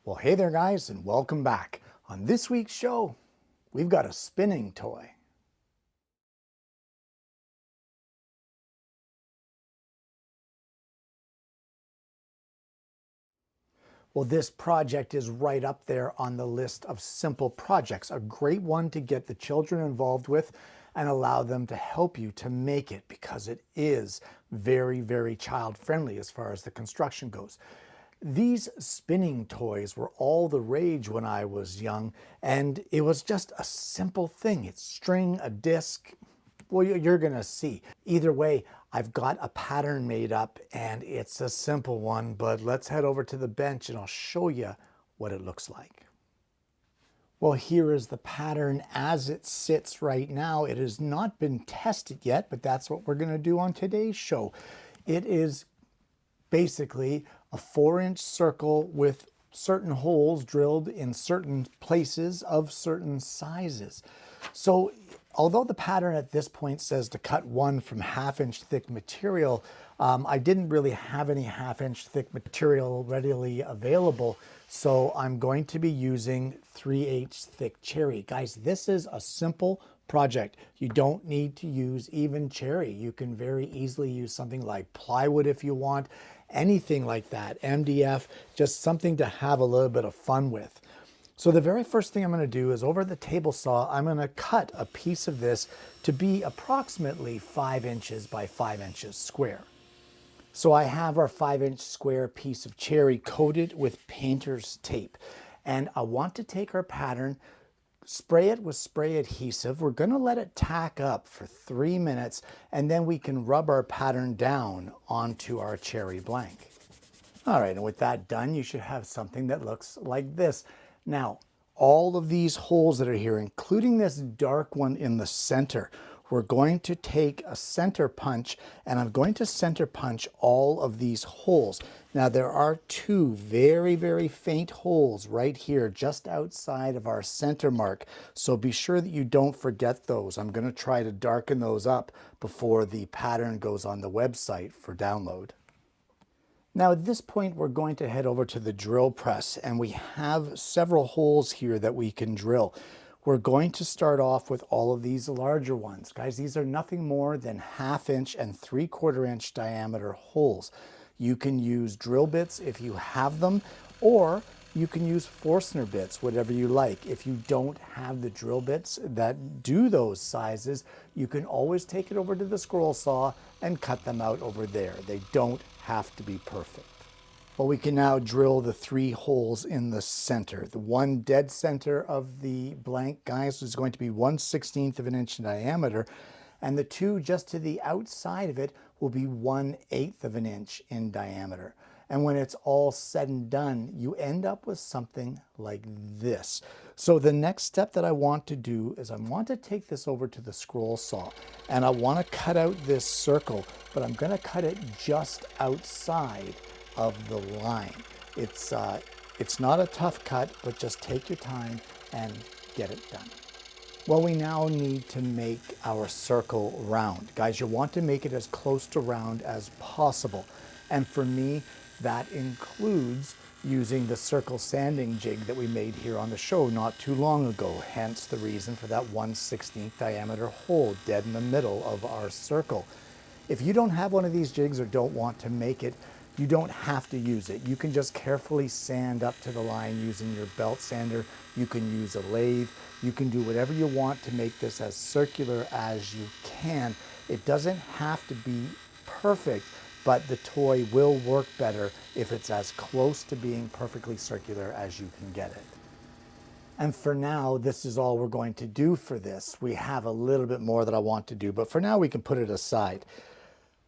Well, hey there guys, and welcome back. On this week's show, we've got a spinning toy. Well, this project is right up there on the list of simple projects, a great one to get the children involved with and allow them to help you to make it because it is very, very child friendly as far as the construction goes. These spinning toys were all the rage when I was young, and it was just a simple thing. It's string, a disc. Well, you're gonna see. Either way, I've got a pattern made up and it's a simple one, but let's head over to the bench and I'll show you what it looks like. Well, here is the pattern as it sits right now. It has not been tested yet, but that's what we're gonna do on today's show. It is basically a 4-inch circle with certain holes drilled in certain places of certain sizes. So although the pattern at this point says to cut one from 1/2-inch thick material, I didn't really have any 1/2-inch thick material readily available. So I'm going to be using 3/8 thick cherry. Guys, this is a simple project. You don't need to use even cherry. You can very easily use something like plywood if you want, anything like that, MDF, just something to have a little bit of fun with. So the very first thing I'm going to do is over the table saw, I'm going to cut a piece of this to be approximately 5 inches by 5 inches square. So I have our 5-inch square piece of cherry coated with painter's tape. And I want to take our pattern, spray it with spray adhesive. We're going to let it tack up for 3 minutes, and then we can rub our pattern down onto our cherry blank. All right, and with that done, you should have something that looks like this. Now, all of these holes that are here, including this dark one in the center, we're going to take a center punch and I'm going to center punch all of these holes. Now there are 2 very, very faint holes right here just outside of our center mark. So be sure that you don't forget those. I'm going to try to darken those up before the pattern goes on the website for download. Now at this point, we're going to head over to the drill press and we have several holes here that we can drill. We're going to start off with all of these larger ones. Guys, these are nothing more than 1/2-inch and 3/4 inch diameter holes. You can use drill bits if you have them, or you can use Forstner bits, whatever you like. If you don't have the drill bits that do those sizes, you can always take it over to the scroll saw and cut them out over there. They don't have to be perfect. Well, we can now drill the 3 holes in the center. The one dead center of the blank, guys, is going to be 1/16 of an inch in diameter, and the 2 just to the outside of it will be 1/8 of an inch in diameter. And when it's all said and done, you end up with something like this. So the next step that I want to do is I want to take this over to the scroll saw and I want to cut out this circle, but I'm going to cut it just outside of the line. It's not a tough cut, but just take your time and get it done. Well, we now need to make our circle round. Guys, you want to make it as close to round as possible. And for me, that includes using the circle sanding jig that we made here on the show not too long ago, hence the reason for that 1/16 diameter hole dead in the middle of our circle. If you don't have one of these jigs or don't want to make it, you don't have to use it. You can just carefully sand up to the line using your belt sander. You can use a lathe. You can do whatever you want to make this as circular as you can. It doesn't have to be perfect, but the toy will work better if it's as close to being perfectly circular as you can get it. And for now, this is all we're going to do for this. We have a little bit more that I want to do, but for now we can put it aside.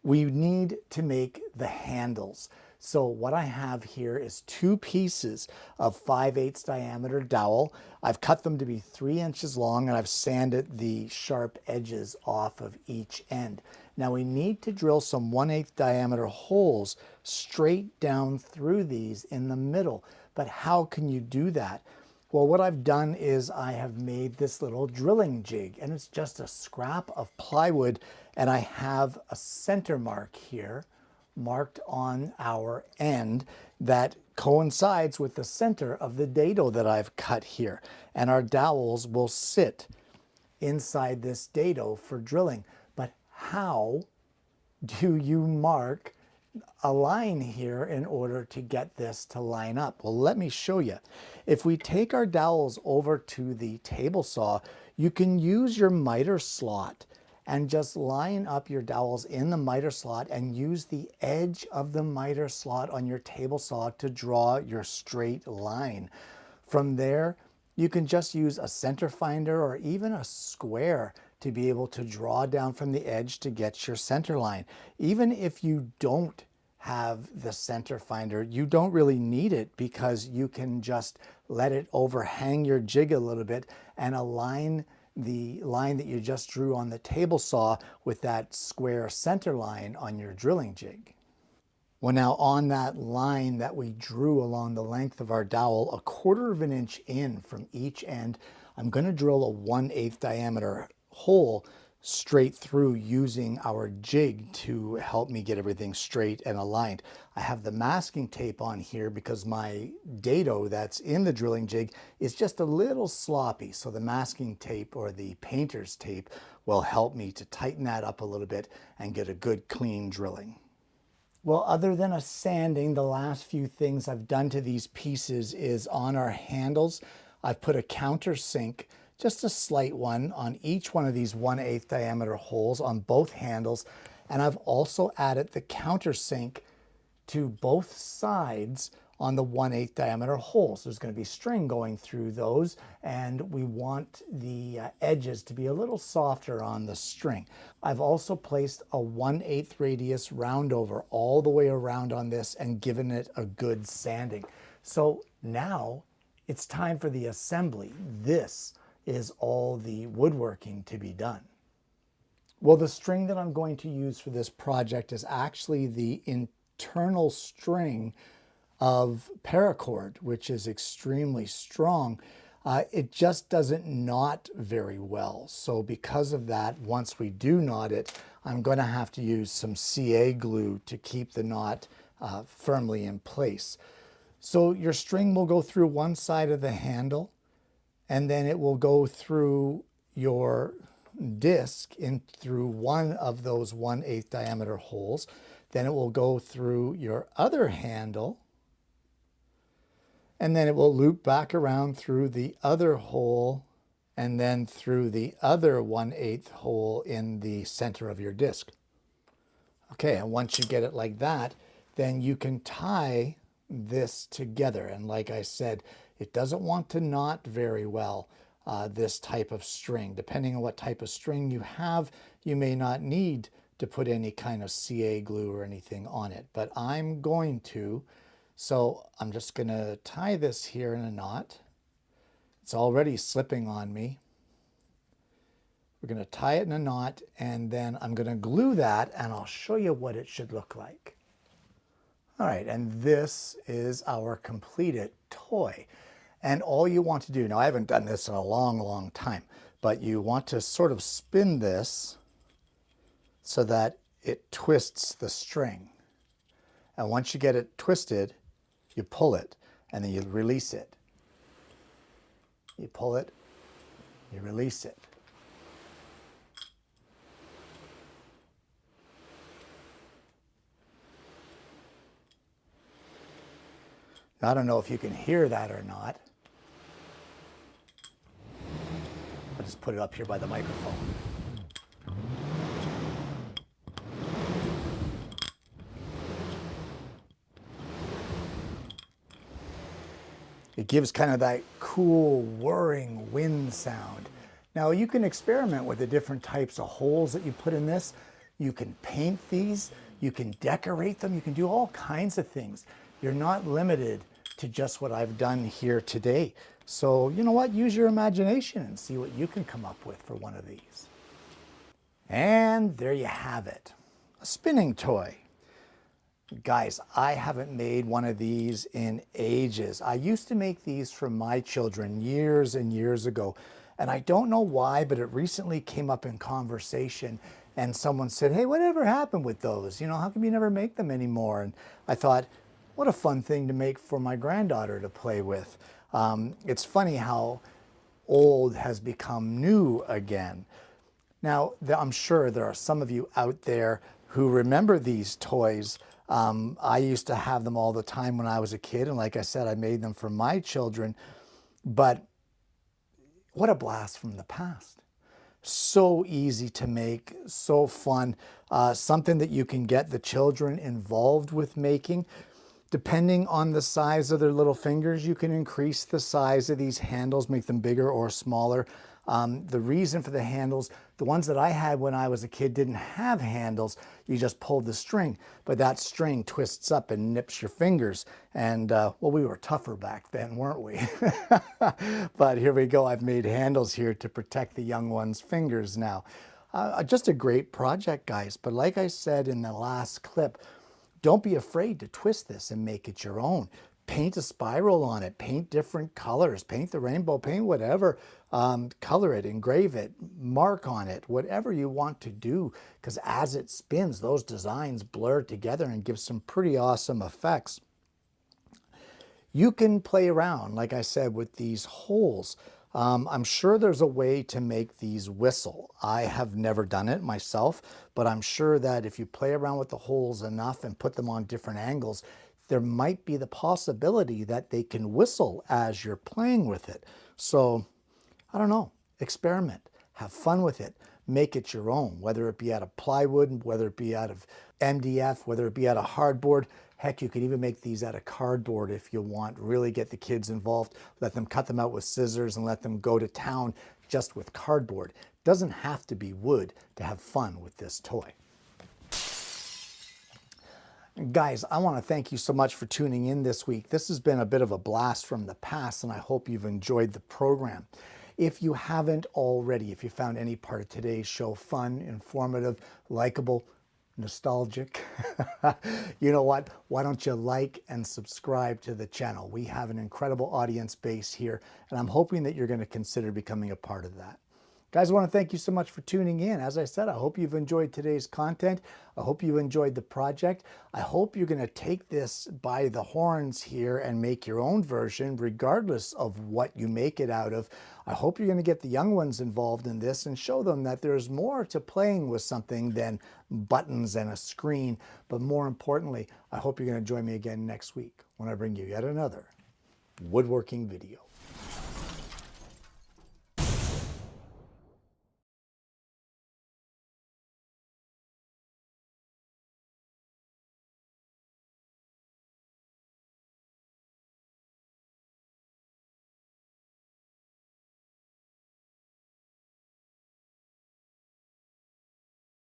We need to make the handles. So what I have here is 2 pieces of 5/8 diameter dowel. I've cut them to be 3 inches long and I've sanded the sharp edges off of each end. Now we need to drill some 1/8 diameter holes straight down through these in the middle. But how can you do that? Well, what I've done is I have made this little drilling jig, and it's just a scrap of plywood, and I have a center mark here marked on our end that coincides with the center of the dado that I've cut here. And our dowels will sit inside this dado for drilling. But how do you mark a line here in order to get this to line up? Well, let me show you. If we take our dowels over to the table saw, you can use your miter slot and just line up your dowels in the miter slot and use the edge of the miter slot on your table saw to draw your straight line. From there, you can just use a center finder or even a square to be able to draw down from the edge to get your center line. Even if you don't have the center finder, you don't really need it, because you can just let it overhang your jig a little bit and align the line that you just drew on the table saw with that square center line on your drilling jig. Well, now on that line that we drew along the length of our dowel, 1/4 of an inch in from each end, I'm going to drill a 1/8 diameter hole straight through using our jig to help me get everything straight and aligned. I have the masking tape on here because my dado that's in the drilling jig is just a little sloppy. So the masking tape, or the painter's tape, will help me to tighten that up a little bit and get a good clean drilling. Well, other than a sanding, the last few things I've done to these pieces is on our handles, I've put a countersink, just a slight one, on each one of these 1/8 diameter holes on both handles. And I've also added the countersink to both sides on the 1/8 diameter holes. There's going to be string going through those, and we want the edges to be a little softer on the string. I've also placed a 1/8 radius roundover all the way around on this and given it a good sanding. So now it's time for the assembly. This is all the woodworking to be done. Well, the string that I'm going to use for this project is actually the internal string of paracord, which is extremely strong. It just doesn't knot very well. So because of that, once we do knot it, I'm going to have to use some CA glue to keep the knot firmly in place. So your string will go through one side of the handle, and then it will go through your disc in through one of those 1/8 diameter holes. Then it will go through your other handle, and then it will loop back around through the other hole, and then through the other 1/8 hole in the center of your disc. Okay, and once you get it like that, then you can tie this together. And like I said, it doesn't want to knot very well, this type of string. Depending on what type of string you have, you may not need to put any kind of CA glue or anything on it, but I'm going to. So I'm just going to tie this here in a knot. It's already slipping on me. We're going to tie it in a knot, and then I'm going to glue that, and I'll show you what it should look like. All right, and this is our completed toy. And all you want to do, now I haven't done this in a long, long time, but you want to sort of spin this so that it twists the string. And once you get it twisted, you pull it, and then you release it. You pull it, you release it. I don't know if you can hear that or not. I'll just put it up here by the microphone. It gives kind of that cool whirring wind sound. Now you can experiment with the different types of holes that you put in this. You can paint these, you can decorate them, you can do all kinds of things. You're not limited to just what I've done here today. So you know what, use your imagination and see what you can come up with for one of these. And there you have it, a spinning toy. Guys, I haven't made one of these in ages. I used to make these for my children years and years ago, And I don't know why, but it recently came up in conversation and someone said, hey, whatever happened with those? You know, how come you never make them anymore? And I thought, what a fun thing to make for my granddaughter to play with. It's funny how old has become new again. Now, I'm sure there are some of you out there who remember these toys. I used to have them all the time when I was a kid, and like I said, I made them for my children. But what a blast from the past. So easy to make, so fun, something that you can get the children involved with making. Depending on the size of their little fingers, you can increase the size of these handles, make them bigger or smaller. The reason for the handles, the ones that I had when I was a kid didn't have handles. You just pulled the string, but that string twists up and nips your fingers. And well, we were tougher back then, weren't we? But here we go. I've made handles here to protect the young one's fingers now. Just a great project, guys. But like I said in the last clip, don't be afraid to twist this and make it your own. Paint a spiral on it, paint different colors, paint the rainbow, paint whatever, color it, engrave it, mark on it, whatever you want to do, because as it spins, those designs blur together and give some pretty awesome effects. You can play around, like I said, with these holes. I'm sure there's a way to make these whistle. I have never done it myself, but I'm sure that if you play around with the holes enough and put them on different angles, there might be the possibility that they can whistle as you're playing with it. So, I don't know, experiment, have fun with it, make it your own, whether it be out of plywood, whether it be out of MDF, whether it be out of hardboard. Heck, you can even make these out of cardboard if you want. Really get the kids involved. Let them cut them out with scissors and let them go to town just with cardboard. It doesn't have to be wood to have fun with this toy. Guys, I want to thank you so much for tuning in this week. This has been a bit of a blast from the past, and I hope you've enjoyed the program. If you haven't already, if you found any part of today's show fun, informative, likable, nostalgic, you know what? Why don't you like and subscribe to the channel? We have an incredible audience base here, and I'm hoping that you're going to consider becoming a part of that. Guys, I want to thank you so much for tuning in. As I said, I hope you've enjoyed today's content. I hope you enjoyed the project. I hope you're going to take this by the horns here and make your own version, regardless of what you make it out of. I hope you're going to get the young ones involved in this and show them that there's more to playing with something than buttons and a screen. But more importantly, I hope you're going to join me again next week when I bring you yet another woodworking video.